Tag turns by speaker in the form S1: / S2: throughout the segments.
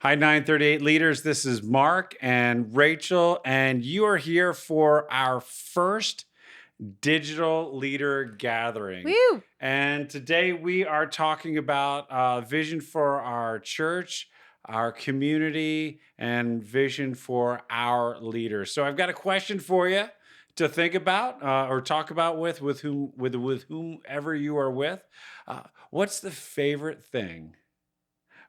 S1: Hi, 938 leaders. This is Mark and Rachel, and you are here for our first digital leader gathering.
S2: Woo!
S1: And today we are talking about vision for our church, our community, and vision for our leaders. So I've got a question for you to think about or talk about with whomever you are with. What's the favorite thing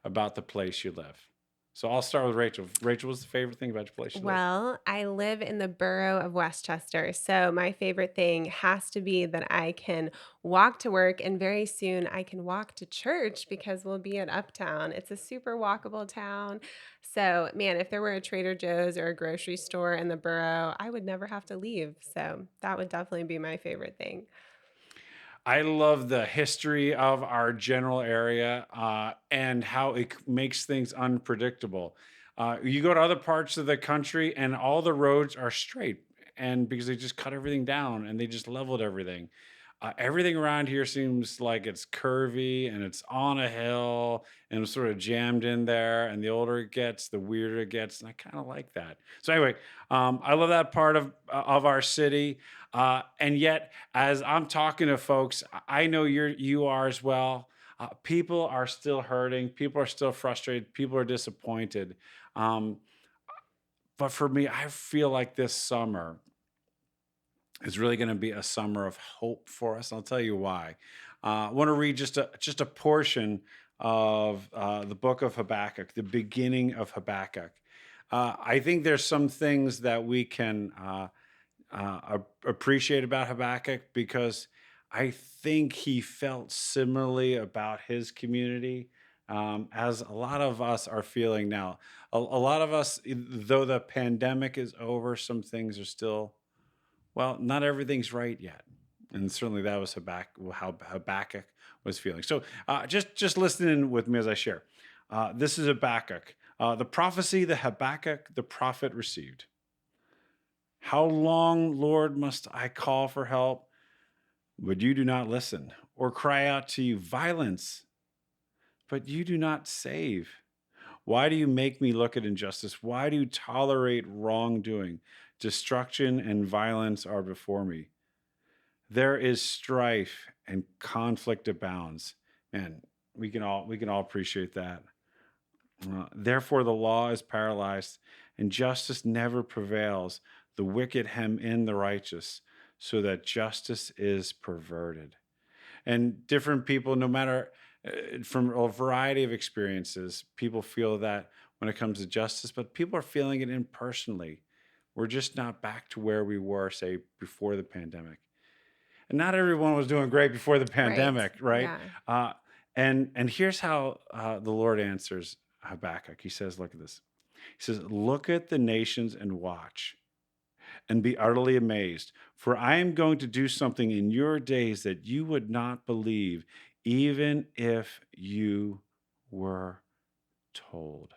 S1: about the place you live? So I'll start with Rachel. Rachel, what's the favorite thing about your place you live?
S2: Well, I live in the borough of Westchester, so my favorite thing has to be that I can walk to work and very soon I can walk to church because we'll be in Uptown. It's a super walkable town. So, man, if there were a Trader Joe's or a grocery store in the borough, I would never have to leave. So, that would definitely be my favorite thing.
S1: I love the history of our general area and how makes things unpredictable. You go to other parts of the country and all the roads are straight, and because they just cut everything down and they just leveled everything. Everything around here seems like it's curvy and it's on a hill and it's sort of jammed in there. And the older it gets, the weirder it gets. And I kind of like that. So anyway, I love that part of our city. And yet, as I'm talking to folks, I know you are as well. People are still hurting. People are still frustrated. People are disappointed. Um, but for me, I feel like this summer is really going to be a summer of hope for us. I'll tell you why. I want to read just a portion of the book of Habakkuk, the beginning of Habakkuk. I think there's some things that we can appreciate about Habakkuk because I think he felt similarly about his community as a lot of us are feeling now. A lot of us, though the pandemic is over, some things are still, well, not everything's right yet. And certainly that was how Habakkuk was feeling. So just listening with me as I share. This is Habakkuk, the prophecy that Habakkuk the prophet received. How long, Lord, must I call for help, but you do not listen, or cry out to you violence, but you do not save? Why do you make me look at injustice? Why do you tolerate wrongdoing? Destruction and violence are before me. There is strife and conflict abounds. Man, we can all appreciate that. Therefore, the law is paralyzed, and justice never prevails. The wicked hem in the righteous, so that justice is perverted. And different people, no matter from a variety of experiences, people feel that when it comes to justice, but people are feeling it impersonally. We're just not back to where we were, say, before the pandemic. And not everyone was doing great before the
S2: Right.
S1: pandemic, right?
S2: Yeah.
S1: Uh, and here's how the Lord answers Habakkuk. He says, "Look at this." He says, "Look at the nations and watch, and be utterly amazed, for I am going to do something in your days that you would not believe, even if you were told."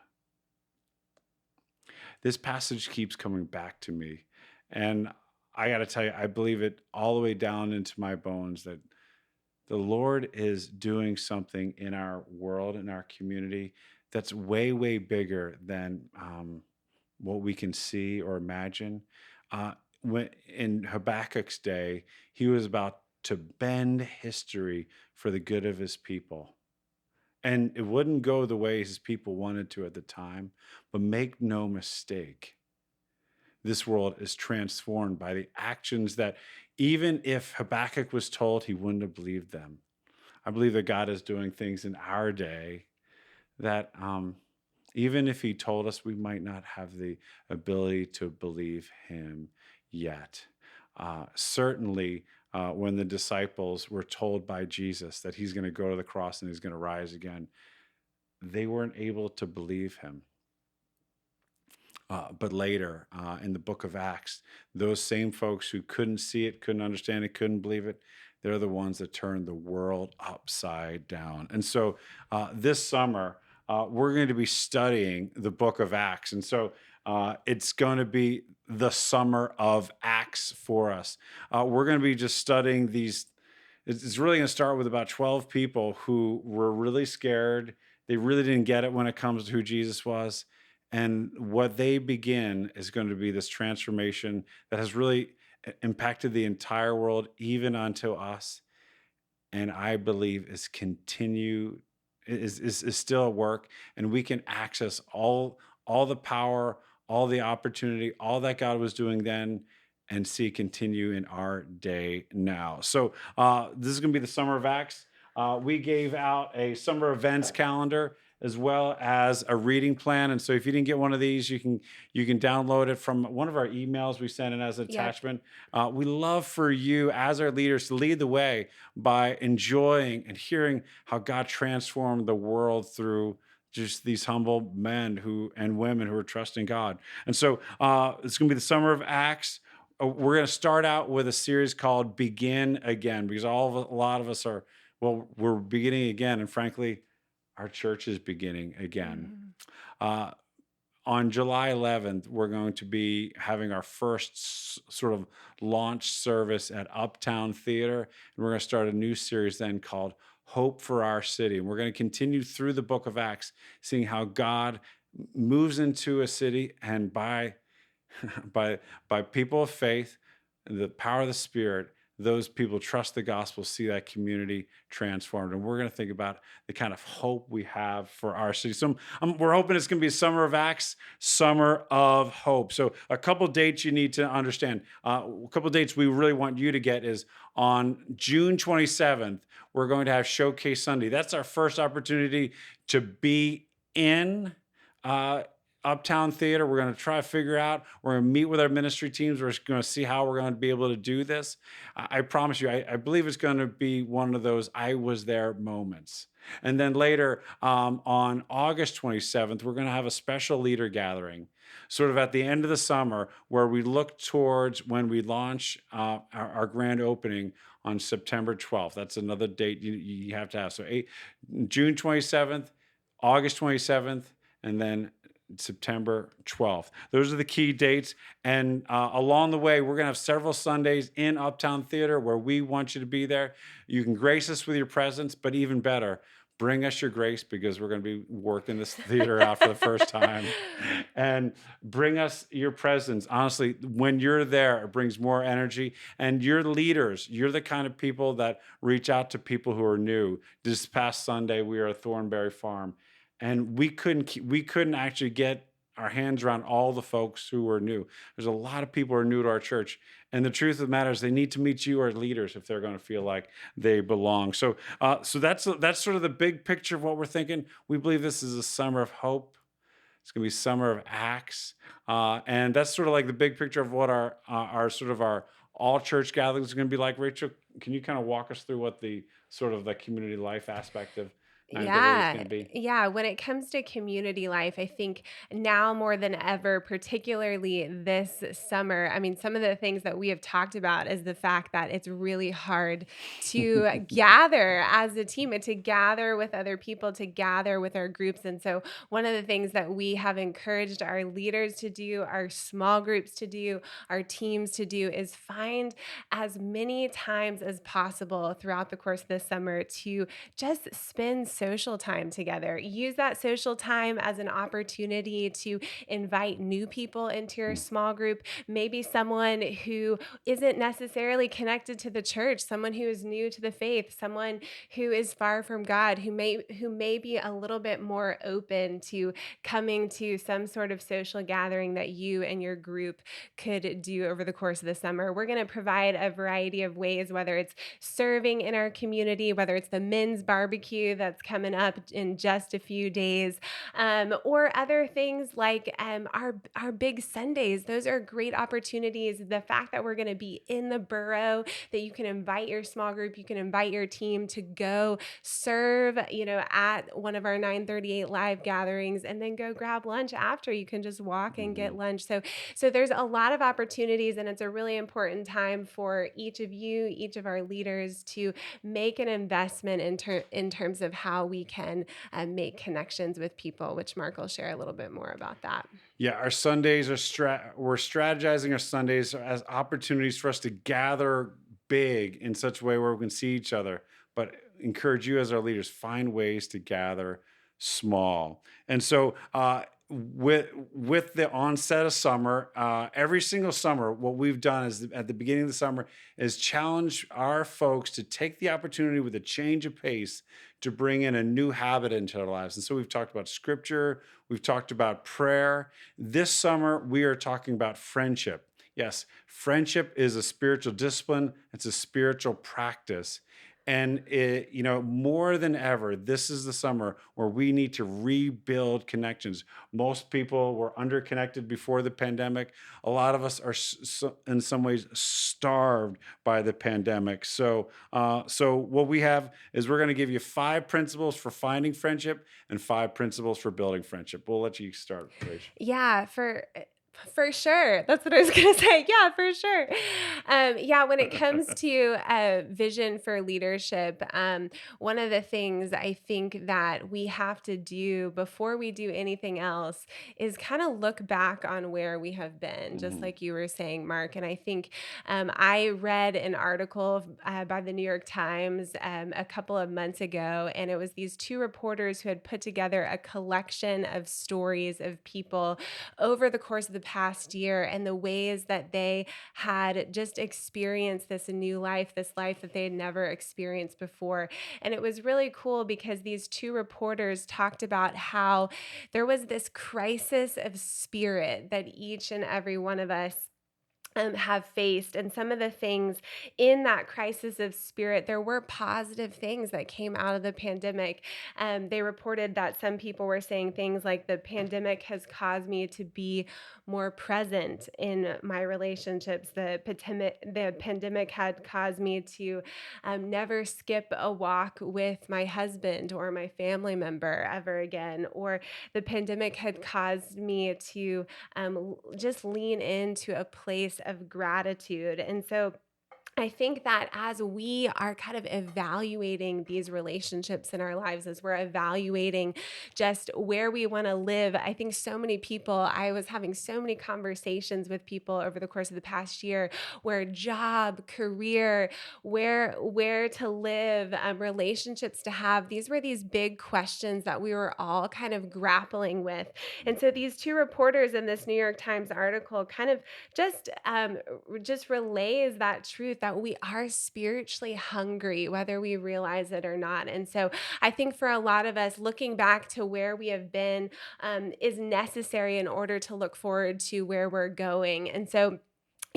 S1: This passage keeps coming back to me, and I got to tell you, I believe it all the way down into my bones that the Lord is doing something in our world, in our community, that's way, way bigger than what we can see or imagine. Uh, when in Habakkuk's day, he was about to bend history for the good of his people. And it wouldn't go the way his people wanted to at the time, but make no mistake, this world is transformed by the actions that even if Habakkuk was told, he wouldn't have believed them. I believe that God is doing things in our day that even if He told us, we might not have the ability to believe Him yet. Certainly, when the disciples were told by Jesus that He's going to go to the cross and He's going to rise again, they weren't able to believe Him. But later in the book of Acts, those same folks who couldn't see it, couldn't understand it, couldn't believe it, they're the ones that turned the world upside down. And so this summer, we're going to be studying the book of Acts. And so it's going to be the summer of Acts for us. We're going to be just studying these. It's really going to start with about 12 people who were really scared They really didn't get it when it comes to who Jesus was. And what they begin is going to be this transformation that has really impacted the entire world, even unto us. And I believe is still at work, and we can access all the power, all the opportunity, all that God was doing then, and see continue in our day now. So this is going to be the Summer of Acts. We gave out a summer events calendar as well as a reading plan. And so if you didn't get one of these, you can download it from one of our emails we sent in as an
S2: Yep.
S1: attachment. We love for you as our leaders to lead the way by enjoying and hearing how God transformed the world through just these humble men who and women who are trusting God. And so it's going to be the Summer of Acts. We're going to start out with a series called Begin Again, because a lot of us are, well, we're beginning again. And frankly, our church is beginning again.
S2: Mhm.
S1: Uh, on July 11th, we're going to be having our first sort of launch service at Uptown Theater. And we're going to start a new series then called Hope for Our City. And we're going to continue through the book of Acts, seeing how God moves into a city and by people of faith, the power of the Spirit, those people trust the gospel, see that community transformed. And we're going to think about the kind of hope we have for our city. So we're hoping it's going to be a summer of Acts, summer of hope. So a couple dates you need to understand. A couple dates we really want you to get is on June 27th, we're going to have Showcase Sunday. That's our first opportunity to be in uh, Uptown Theater. We're going to try to figure out, we're going to meet with our ministry teams. We're going to see how we're going to be able to do this. I promise you, I believe it's going to be one of those I was there moments. And then later on August 27th, we're going to have a special leader gathering, sort of at the end of the summer, where we look towards when we launch our grand opening on September 12th. That's another date you have to have. So June 27th, August 27th, and then September 12th. Those are the key dates. And along the way, we're going to have several Sundays in Uptown Theater where we want you to be there. You can grace us with your presence, but even better, bring us your grace, because we're going to be working this theater out for the first time. And bring us your presence. Honestly, when you're there, it brings more energy. And you're leaders. You're the kind of people that reach out to people who are new. This past Sunday, we were at Thornberry Farm, and we couldn't actually get our hands around all the folks who were new. There's a lot of people who are new to our church, and the truth of the matter is they need to meet you, our leaders, if they're going to feel like they belong. So that's sort of the big picture of what we're thinking. We believe this is a summer of hope. It's going to be summer of Acts, and that's sort of like the big picture of what our sort of our all church gatherings are going to be like. Rachel, can you kind of walk us through what the sort of the community life aspect of 938 is
S2: Yeah,
S1: going to be?
S2: yeah. When it comes to community life, I think now more than ever, particularly this summer, I mean, some of the things that we have talked about is the fact that it's really hard to gather as a team and to gather with other people, to gather with our groups. And so, one of the things that we have encouraged our leaders to do, our small groups to do, our teams to do is find as many times as possible throughout the course of the summer to just spend social time together. Use that social time as an opportunity to invite new people into your small group, maybe someone who isn't necessarily connected to the church, someone who is new to the faith, someone who is far from God, who may be a little bit more open to coming to some sort of social gathering that you and your group could do over the course of the summer. We're going to provide a variety of ways, whether it's serving in our community, whether it's the men's barbecue that's coming up in just a few days, or other things like our big Sundays. Those are great opportunities. The fact that we're going to be in the borough, that you can invite your small group, you can invite your team to go serve, at one of our 938 live gatherings, and then go grab lunch after. You can just walk and get
S1: Mhm.
S2: lunch. So there's a lot of opportunities, and it's a really important time for each of you, each of our leaders, to make an investment in terms of how we can make connections with people, which Mark will share a little bit more about that.
S1: Yeah, our Sundays we're strategizing our Sundays as opportunities for us to gather big in such a way where we can see each other, but encourage you as our leaders, find ways to gather small. And so, with the onset of summer, every single summer, what we've done is at the beginning of the summer is challenge our folks to take the opportunity with a change of pace to bring in a new habit into their lives. And so we've talked about scripture, we've talked about prayer. This summer, we are talking about friendship. Yes, friendship is a spiritual discipline, it's a spiritual practice. And more than ever, this is the summer where we need to rebuild connections. Most people were underconnected before the pandemic. A lot of us are, in some ways, starved by the pandemic. So what we have is we're going to give you 5 principles for finding friendship and 5 principles for building friendship. We'll let you start, Rachel.
S2: Yeah, for sure. That's what I was gonna say. Yeah, for sure. Yeah, when it comes to vision for leadership, one of the things I think that we have to do before we do anything else is kind of look back on where we have been, just
S1: Mhm.
S2: like you were saying, Mark. And I think I read an article by the New York Times a couple of months ago, and it was these two reporters who had put together a collection of stories of people over the course of the past year and the ways that they had just experienced this new life, this life that they had never experienced before. And it was really cool because these two reporters talked about how there was this crisis of spirit that each and every one of us have faced. And some of the things in that crisis of spirit, there were positive things that came out of the pandemic. They reported that some people were saying things like, the pandemic has caused me to be more present in my relationships. The pandemic had caused me to never skip a walk with my husband or my family member ever again. Or the pandemic had caused me to just lean into a place of gratitude. And so I think that as we are kind of evaluating these relationships in our lives, as we're evaluating just where we want to live, I think so many people, I was having so many conversations with people over the course of the past year where job, career, where to live, relationships to have, these were these big questions that we were all kind of grappling with. And so these two reporters in this New York Times article kind of just just relays that truth that we are spiritually hungry, whether we realize it or not. And so I think for a lot of us, looking back to where we have been is necessary in order to look forward to where we're going. And so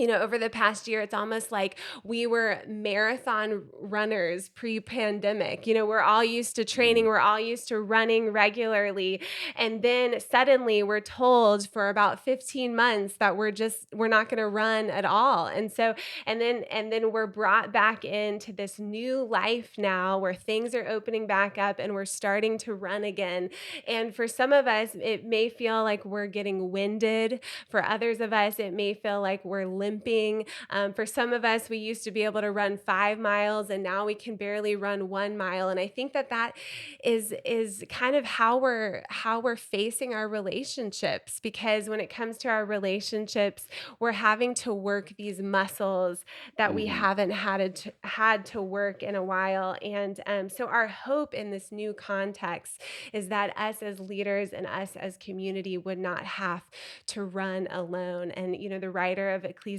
S2: over the past year, it's almost like we were marathon runners pre pandemic. We're all used to training,
S1: Mhm.
S2: we're all used to running regularly. And then suddenly we're told for about 15 months that we're not going to run at all. And then we're brought back into this new life now where things are opening back up and we're starting to run again. And for some of us, it may feel like we're getting winded. For others of us, it may feel like we're limping. For some of us, we used to be able to run 5 miles, and now we can barely run 1 mile. And I think that that is kind of how we're facing our relationships, because when it comes to our relationships, we're having to work these muscles that we
S1: Mhm.
S2: haven't had to work in a while. And so our hope in this new context is that us as leaders and us as community would not have to run alone. And, the writer of Ecclesiastes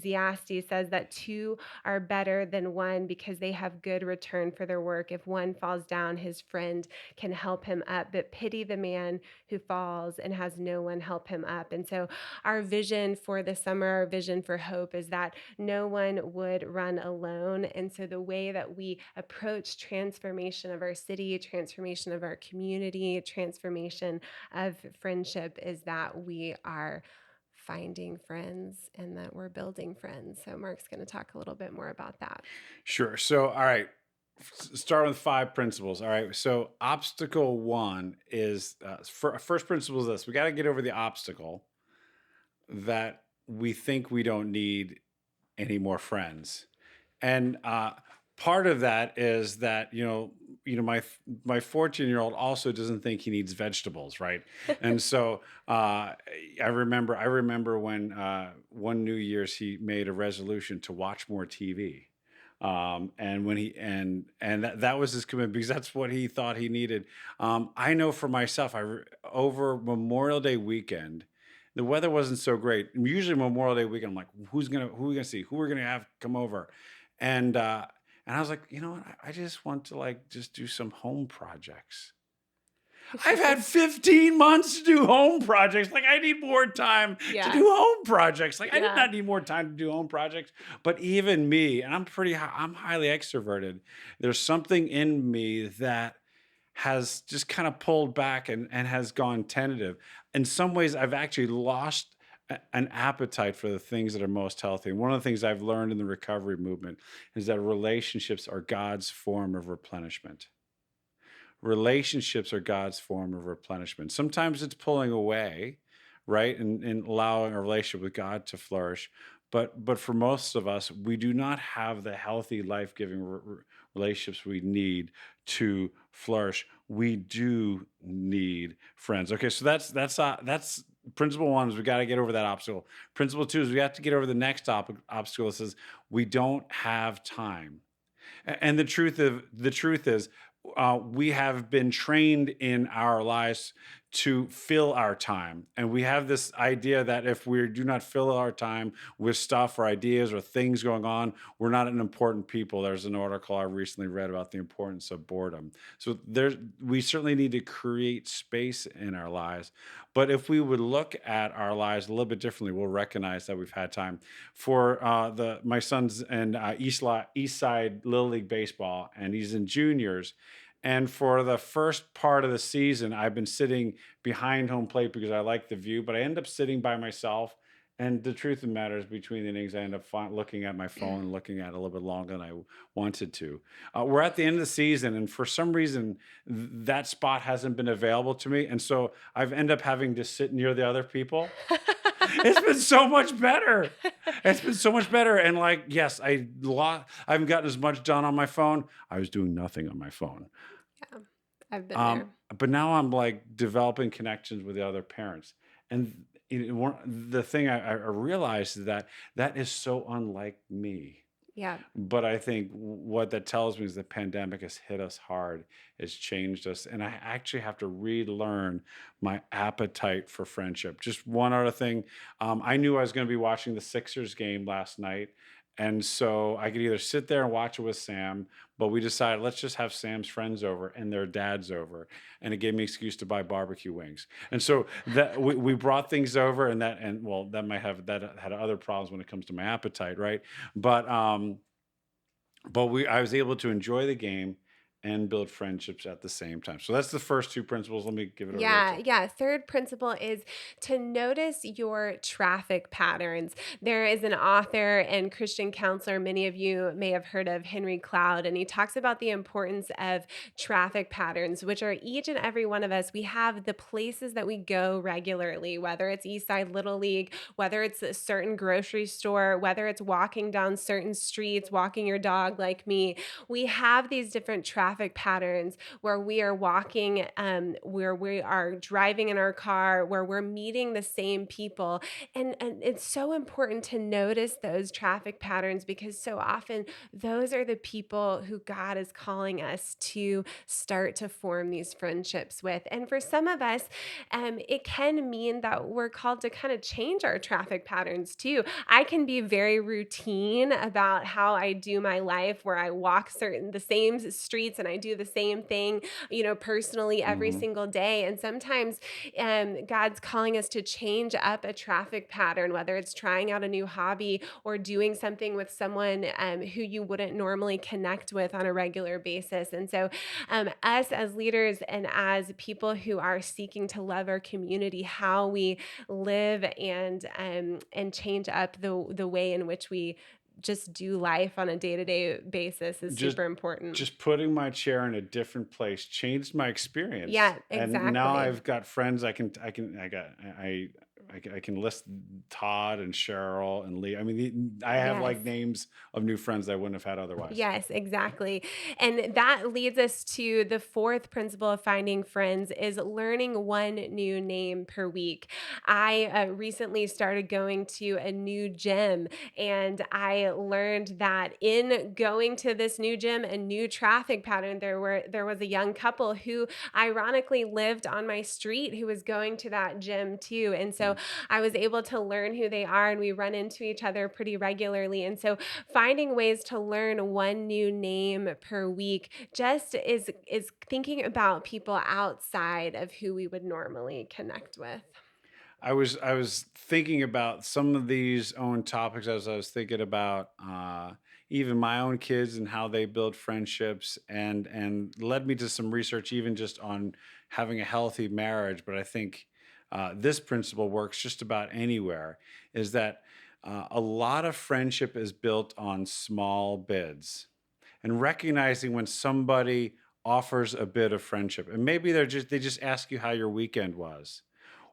S2: says that two are better than one because they have good return for their work. If one falls down, his friend can help him up, but pity the man who falls and has no one help him up. And so, our vision for the summer, our vision for hope is that no one would run alone. And so, the way that we approach transformation of our city, transformation of our community, transformation of friendship is that we are finding friends and that we're building friends. So Mark's going to talk a little bit more about that.
S1: Sure. So, all right, start with 5 principles. All right. So, obstacle one is first principle is this: we got to get over the obstacle that we think we don't need any more friends. And part of that is that my 14-year-old also doesn't think he needs vegetables, right? And so I remember when one New Year's he made a resolution to watch more TV. And when he and that was his commitment because that's what he thought he needed. I know for myself, over Memorial Day weekend, the weather wasn't so great. Usually Memorial Day weekend, I'm like, who are we gonna see? Who are we gonna have come over? And and I was like, you know what? I just want to like just do some home projects. I've had 15 months to do home projects. Like, I need more time to do
S2: Yeah.
S1: home projects. Like, I did
S2: Yeah.
S1: not need more time to do home projects. But even me, and I'm highly extroverted. There's something in me that has just kind of pulled back and has gone tentative. In some ways, I've actually lost an appetite for the things that are most healthy. And one of the things I've learned in the recovery movement is that relationships are God's form of replenishment. Relationships are God's form of replenishment. Sometimes it's pulling away, right? And allowing a relationship with God to flourish. But for most of us, we do not have the healthy, life-giving relationships we need to flourish. We do need friends. Okay, so that's principle one is we got to get over that obstacle. Principle two is we have to get over the next obstacle that says we don't have time. And the truth is, we have been trained in our lives to fill our time, and we have this idea that if we do not fill our time with stuff or ideas or things going on, we're not an important people. There's an article I recently read about the importance of boredom. So we certainly need to create space in our lives. But if we would look at our lives a little bit differently, we'll recognize that we've had time for the my son's in East Side Little League baseball, and he's in juniors. And for the first part of the season, I've been sitting behind home plate because I like the view, but I end up sitting by myself. And the truth of the matter is, between the innings, I end up looking at my phone and looking at it a little bit longer than I wanted to. We're at the end of the season, and for some reason, that spot hasn't been available to me, and so I've ended up having to sit near the other people. It's been so much better. It's been so much better. And like, yes, I haven't gotten as much done on my phone. I was doing nothing on my phone.
S2: Yeah. I've been there.
S1: But now I'm like developing connections with the other parents. And the thing I realized is that that is so unlike me.
S2: Yeah.
S1: But I think what that tells me is the pandemic has hit us hard, has changed us, and I actually have to relearn my appetite for friendship. Just one other thing, I knew I was going to be watching the Sixers game last night, and so I could either sit there and watch it with Sam, but we decided let's just have Sam's friends over and their dads over, and it gave me an excuse to buy barbecue wings. And so that we brought things over, and well, that had other problems when it comes to my appetite, right? But I was able to enjoy the game and build friendships at the same time. So that's the first two principles. Let me give it to
S2: Yeah,
S1: Rachel.
S2: yeah. Third principle is to notice your traffic patterns. There is an author and Christian counselor, many of you may have heard of, Henry Cloud, and he talks about the importance of traffic patterns, which are each and every one of us. We have the places that we go regularly, whether it's Eastside Little League, whether it's a certain grocery store, whether it's walking down certain streets, walking your dog like me. We have these different traffic patterns where we are walking, where we are driving in our car, where we're meeting the same people. And it's so important to notice those traffic patterns because so often those are the people who God is calling us to start to form these friendships with. And for some of us, it can mean that we're called to kind of change our traffic patterns too. I can be very routine about how I do my life, where I walk the same streets and I do the same thing, personally every
S1: Mhm.
S2: single day. And sometimes God's calling us to change up a traffic pattern, whether it's trying out a new hobby or doing something with someone who you wouldn't normally connect with on a regular basis. And so, us as leaders and as people who are seeking to love our community, how we live and change up the way in which we just do life on a day-to-day basis is
S1: Just
S2: super important.
S1: just putting my chair in a different place changed my experience.
S2: Yeah,
S1: And now
S2: exactly.
S1: I've got friends I can I got I I can list Todd and Cheryl and Lee. I mean, I have
S2: Yes.
S1: like names of new friends that I wouldn't have had otherwise.
S2: Yes, exactly. And that leads us to the fourth principle of finding friends is learning one new name per week. I recently started going to a new gym, and I learned that in going to this new gym, a new traffic pattern, there was a young couple who ironically lived on my street who was going to that gym too. And so
S1: Mm.
S2: I was able to learn who they are, and we run into each other pretty regularly. And so finding ways to learn one new name per week just is thinking about people outside of who we would normally connect with.
S1: I was thinking about some of these own topics as I was thinking about even my own kids and how they build friendships, and led me to some research even just on having a healthy marriage. But I think this principle works just about anywhere. Is that a lot of friendship is built on small bids, and recognizing when somebody offers a bit of friendship, and maybe they just ask you how your weekend was,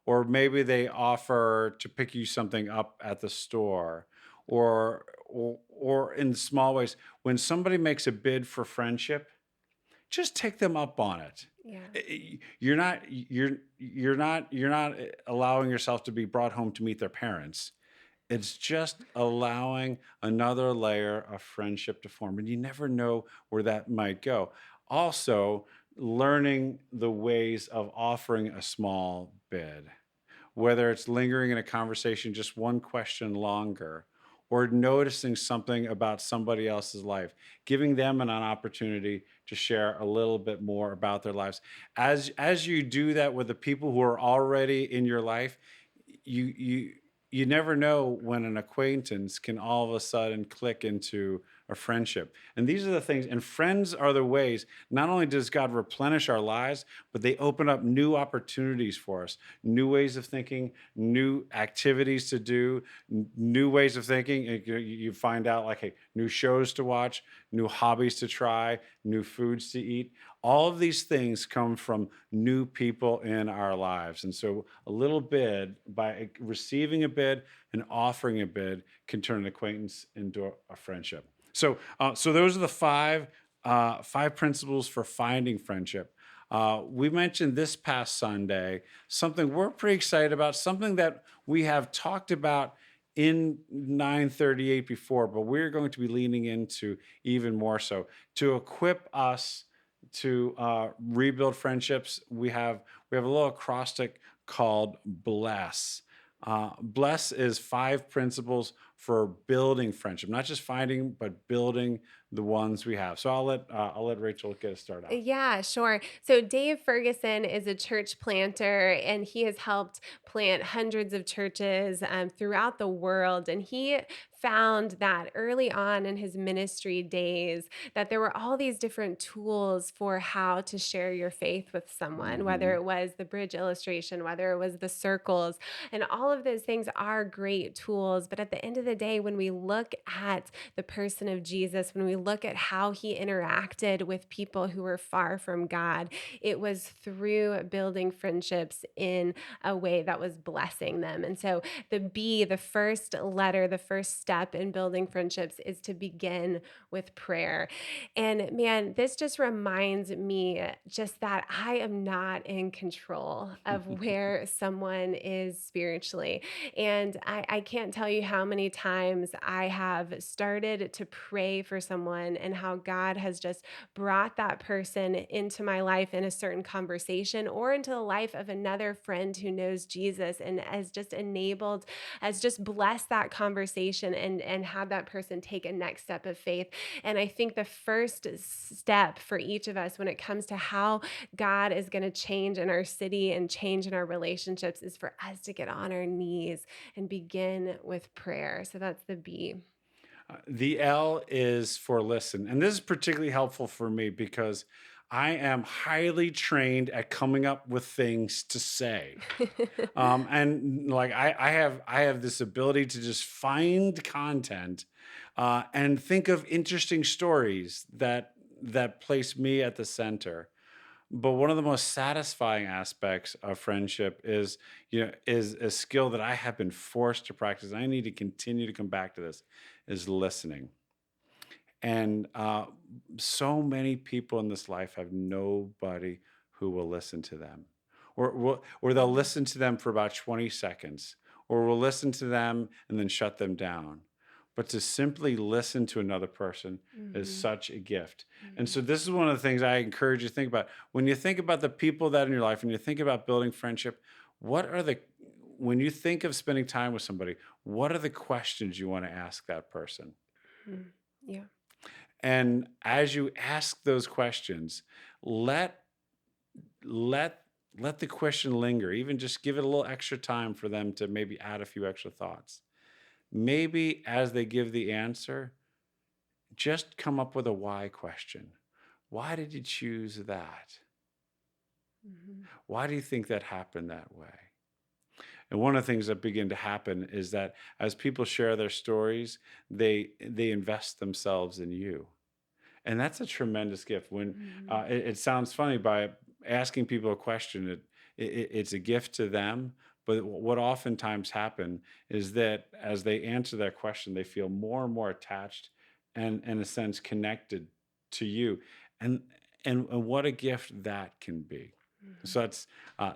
S1: or maybe they offer to pick you something up at the store, or in small ways when somebody makes a bid for friendship, just take them up on it.
S2: Yeah.
S1: You're not allowing yourself to be brought home to meet their parents. It's just allowing another layer of friendship to form, and you never know where that might go. Also, learning the ways of offering a small bid, whether it's lingering in a conversation just one question longer, or noticing something about somebody else's life, giving them an opportunity to share a little bit more about their lives. As you do that with the people who are already in your life, you you never know when an acquaintance can all of a sudden click into a friendship. And these are the things, and friends are the ways. Not only does God replenish our lives, but they open up new opportunities for us, new ways of thinking, new activities to do, new ways of thinking. And you find out like, hey, new shows to watch, new hobbies to try, new foods to eat. All of these things come from new people in our lives. And so a little bid, by receiving a bid and offering a bid, can turn an acquaintance into a friendship. So those are the five principles for finding friendship. We mentioned this past Sunday something we're pretty excited about, something that we have talked about in 938 before, but we're going to be leaning into even more so to equip us to rebuild friendships. We have a little acrostic called Bless. Bless is five principles for building friendship, not just finding, but building the ones we have. So I'll let Rachel get us started off.
S2: Yeah, sure. So Dave Ferguson is a church planter, and he has helped plant hundreds of churches throughout the world. And he found that early on in his ministry days that there were all these different tools for how to share your faith with someone, whether
S1: Mhm.
S2: it was the bridge illustration, whether it was the circles, and all of those things are great tools. But at the end of the day, when we look at the person of Jesus, when we look at how he interacted with people who were far from God, it was through building friendships in a way that was blessing them. And so the B, the first letter, the first step in building friendships is to begin with prayer. And man, this just reminds me just that I am not in control of where someone is spiritually. And I can't tell you how many times I have started to pray for someone and how God has just brought that person into my life in a certain conversation or into the life of another friend who knows Jesus and has just blessed that conversation and had that person take a next step of faith. And I think the first step for each of us when it comes to how God is going to change in our city and change in our relationships is for us to get on our knees and begin with prayer. So that's the B.
S1: The L is for listen. And this is particularly helpful for me because I am highly trained at coming up with things to say. And like I have this ability to just find content and think of interesting stories that place me at the center. But one of the most satisfying aspects of friendship is, is a skill that I have been forced to practice. I need to continue to come back to this, is listening. And so many people in this life have nobody who will listen to them, or they'll
S2: Mhm,
S1: listen to them for about 20 seconds, or will listen to them and then shut them down. But to simply listen to another person is
S2: mhm,
S1: such a gift. And
S2: mhm,
S1: so, this is one of the things I encourage you to think about when you think about the people that in your life, and you think about building friendship. What are the When you think of spending time with somebody, what are the questions you want to ask that person?
S2: mhm. Yeah.
S1: And as you ask those questions, let let let the question linger. Even just give it a little extra time for them to maybe add a few extra thoughts. Maybe as they give the answer, just come up with a why question. Why did you choose that?
S2: Mhm,
S1: Why do you think that happened that way? And one of the things that begin to happen is that as people share their stories, they invest themselves in you. And that's a tremendous gift. When
S2: mhm,
S1: it sounds funny, by asking people a question, it's a gift to them. But what oftentimes happen is that as they answer that question, they feel more and more attached and, in a sense, connected to you. And and what a gift that can be. So
S2: mhm.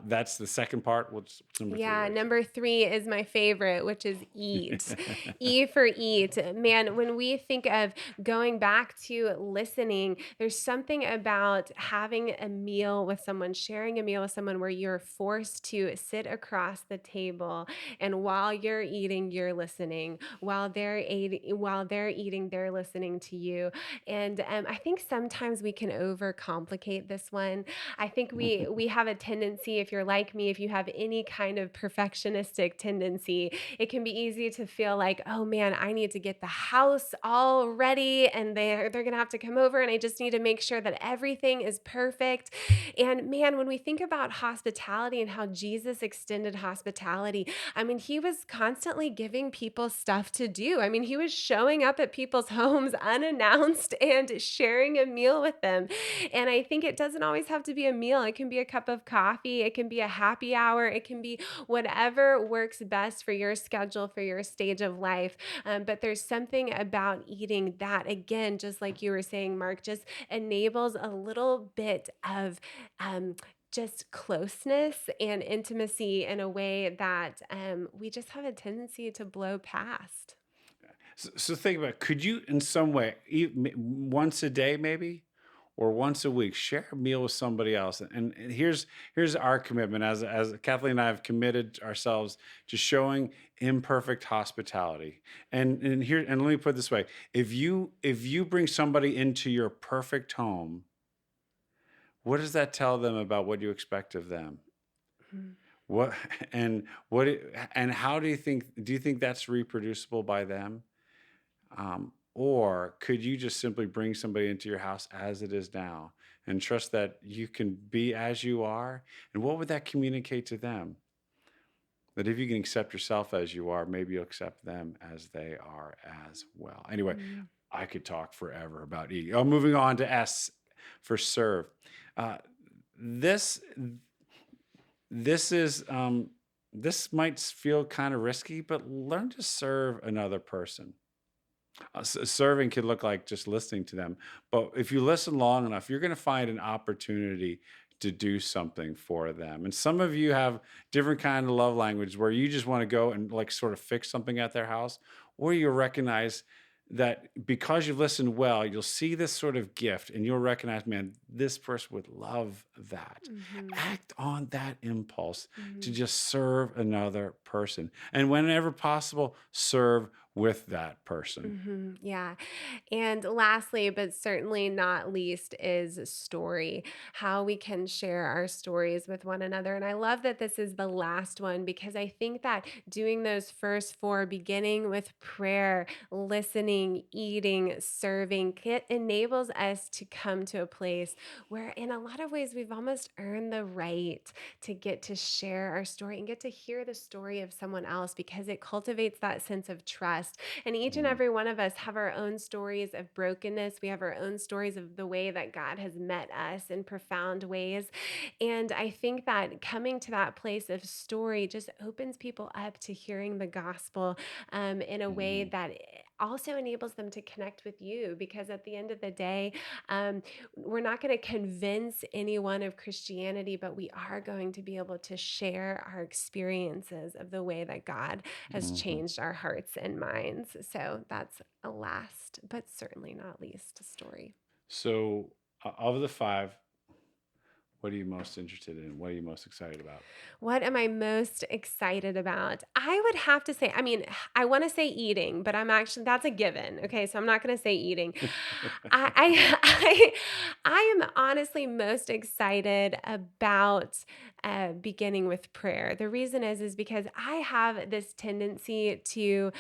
S1: that's the second part. What's number three,
S2: Yeah,
S1: Rachel?
S2: number 3 is my favorite, which is eat. E for eat. Man, when we think of going back to listening, there's something about having a meal with someone, sharing a meal with someone where you're forced to sit across the table, and while you're eating, you're listening. While they're eating, they're listening to you. And I think sometimes we can overcomplicate this one. I think we have a tendency, if you're like me, if you have any kind of perfectionistic tendency, it can be easy to feel like, oh man, I need to get the house all ready and they're gonna have to come over and I just need to make sure that everything is perfect. And man, when we think about hospitality and how Jesus extended hospitality, I mean, he was constantly giving people stuff to do. I mean, he was showing up at people's homes unannounced and sharing a meal with them. And I think it doesn't always have to be a meal. It can be a cup of coffee, it can be a happy hour, it can be whatever works best for your schedule, for your stage of life. But there's something about eating that, again, just like you were saying, Mark, just enables a little bit of um, just closeness and intimacy in a way that we just have a tendency to blow past.
S1: So think about it. Could you, in some way, once a day, maybe, or once a week, share a meal with somebody else? And here's our commitment, as Kathleen and I have committed ourselves to showing imperfect hospitality. And let me put it this way: if you bring somebody into your perfect home, what does that tell them about what you expect of them?
S2: Mhm.
S1: What and what and how do you think that's reproducible by them? Or could you just simply bring somebody into your house as it is now and trust that you can be as you are? And what would that communicate to them? That if you can accept yourself as you are, maybe you'll accept them as they are as well. Anyway,
S2: Mhm.
S1: I could talk forever about eating. Oh, moving on to S for serve. Uh, this this is this might feel kind of risky, but learn to serve another person. Serving could look like just listening to them, but if you listen long enough, you're going to find an opportunity to do something for them. And some of you have different kind of love language where you just want to go and like sort of fix something at their house, or you recognize that because you've listened well, you'll see this sort of gift and you'll recognize, man, this person would love that.
S2: Mhm.
S1: Act on that impulse to
S2: Mhm.
S1: just serve another person, and whenever possible, serve with that person.
S2: Yeah. And lastly, but certainly not least, is story, how we can share our stories with one another. And I love that this is the last one because I think that doing those first four, beginning with prayer, listening, eating, serving, it enables us to come to a place where, in a lot of ways, we've almost earned the right to get to share our story and get to hear the story of someone else because it cultivates that sense of trust trust. And each and
S1: Mm,
S2: every one of us have our own stories of brokenness. We have our own stories of the way that God has met us in profound ways. And I think that coming to that place of story just opens people up to hearing the gospel in a way
S1: mhm,
S2: that also enables them to connect with you. Because at the end of the day, um, we're not going to convince anyone of Christianity, but we are going to be able to share our experiences of the way that God has
S1: mhm.
S2: changed our hearts and minds. So that's a last, but certainly not least, story.
S1: So, of the five, what are you most interested in? What are you most excited about?
S2: What am I most excited about? I would have to say, I mean, I want to say eating, but I'm actually, that's a given. Okay. So I'm not going to say eating. I am honestly most excited about beginning with prayer. The reason is because I have this tendency to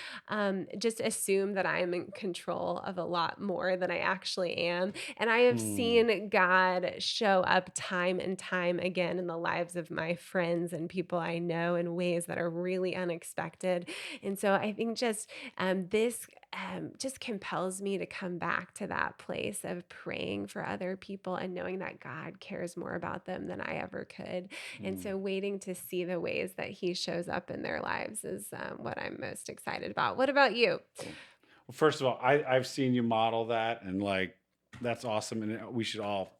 S2: just assume that I am in control of a lot more than I actually am. And I have
S1: Hmm.
S2: seen God show up time and time again in the lives of my friends and people I know in ways that are really unexpected. And so I think this just compels me to come back to that place of praying for other people and knowing that God cares more about them than I ever could. And
S1: Hmm.
S2: so waiting to see the ways that He shows up in their lives is what I'm most excited about. What about you?
S1: Cool. Well, first of all, I've seen you model that, and like that's awesome, and we should all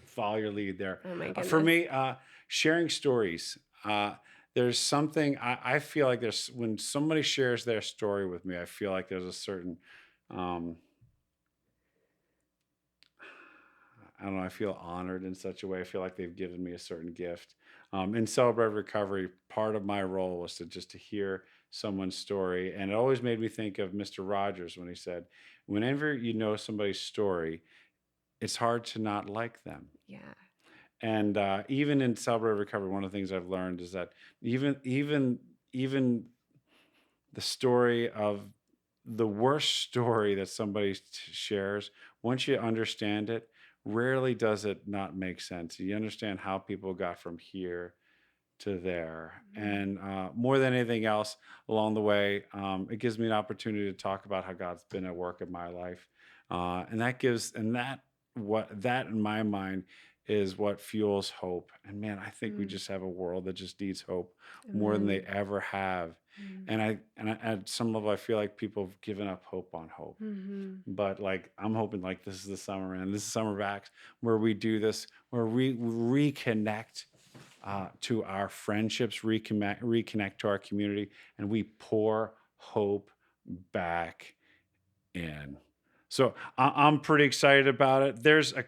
S1: follow your lead there.
S2: Oh my
S1: For
S2: goodness.
S1: me, sharing stories. There's something I feel like there's when somebody shares their story with me, I feel like there's a certain um, I don't know. I feel honored in such a way. I feel like they've given me a certain gift. In Celebrate Recovery, part of my role was to just to hear someone's story, and it always made me think of Mr. Rogers when he said, "Whenever you know somebody's story, it's hard to not like them."
S2: Yeah.
S1: And even in Celebrate Recovery, one of the things I've learned is that even the story of the worst story that somebody shares, once you understand it, rarely does it not make sense. You understand how people got from here to there.
S2: Mhm.
S1: And more than anything else along the way, it gives me an opportunity to talk about how God's been at work in my life. And that gives, and that, what that in my mind is what fuels hope. And man, I think we
S2: Mm.
S1: just have a world that just needs hope more than they
S2: Amen.
S1: ever have.
S2: Mm.
S1: And at some level, I feel like people have given up hope on hope.
S2: Mhm.
S1: But like, I'm hoping like this is the summer, man. This is summer of Acts where we do this, where we reconnect to our friendships, reconnect to our community, and we pour hope back in. So I'm pretty excited about it. There's a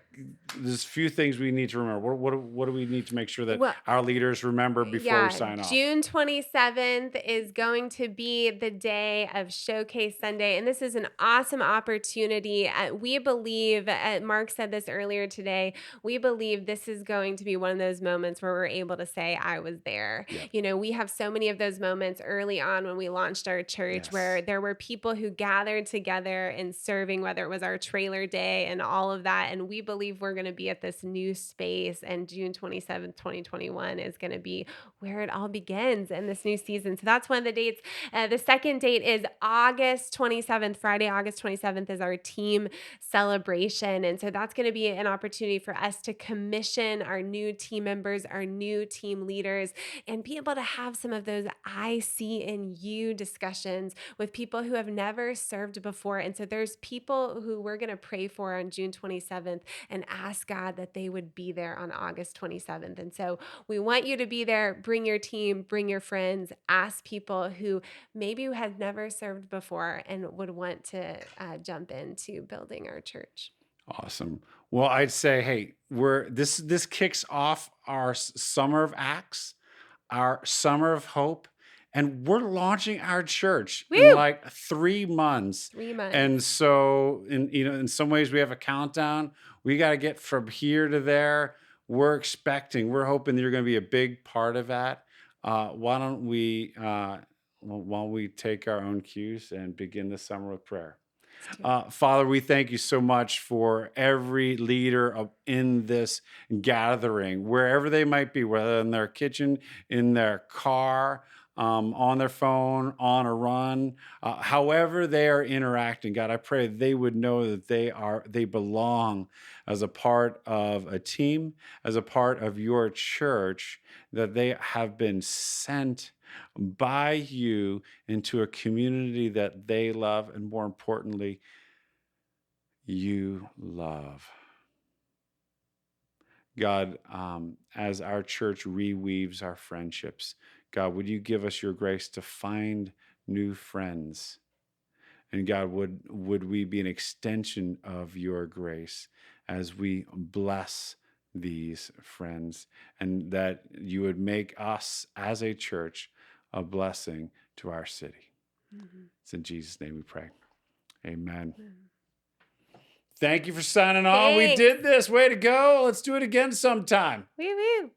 S1: few things we need to remember. What do we need to make sure that
S2: Well,
S1: our leaders remember before we
S2: yeah,
S1: sign off?
S2: June 27th is going to be the day of Showcase Sunday. And this is an awesome opportunity. We believe, Mark said this earlier today, we believe this is going to be one of those moments where we're able to say, I was there.
S1: Yep.
S2: You know, we have so many of those moments early on when we launched our church where
S1: Yes.
S2: there were people who gathered together and serving, whether it was our trailer day and all of that. And we believe we're going to be at this new space. And June 27th, 2021 is going to be where it all begins in this new season. So that's one of the dates. The second date is August 27th. Friday, August 27th is our team celebration. And so that's going to be an opportunity for us to commission our new team members, our new team leaders, and be able to have some of those I see in you discussions with people who have never served before. And so there's people who we're going to pray for on June 27th and ask God that they would be there on August 27th. And so we want you to be there. Bring your team, bring your friends, ask people who maybe had never served before and would want to jump into building our church.
S1: Awesome. Well, I'd say, hey, this kicks off our summer of Acts, our summer of hope, and we're launching our church in
S2: Woo!
S1: like 3 months.
S2: 3 months.
S1: And so, in some ways, we have a countdown. We got to get from here to there. We're hoping that you're going to be a big part of that. Why don't we? Why don't we take our own cues and begin the summer with prayer?
S2: Let's do it.
S1: Father, we thank you so much for every leader in this gathering, wherever they might be, whether in their kitchen, in their car. on their phone, on a run, however they are interacting. God, I pray they would know that they belong as a part of a team, as a part of your church, that they have been sent by you into a community that they love, and more importantly, you love. God, as our church reweaves our friendships, God, would you give us your grace to find new friends? And God, would we be an extension of your grace as we bless these friends, and that you would make us as a church a blessing to our city.
S2: Mhm.
S1: It's in Jesus' name we pray. Amen.
S2: Mhm.
S1: Thank you for signing on. We
S2: Thanks.
S1: did this. Way to go. Let's do it again sometime.
S2: Woo woo.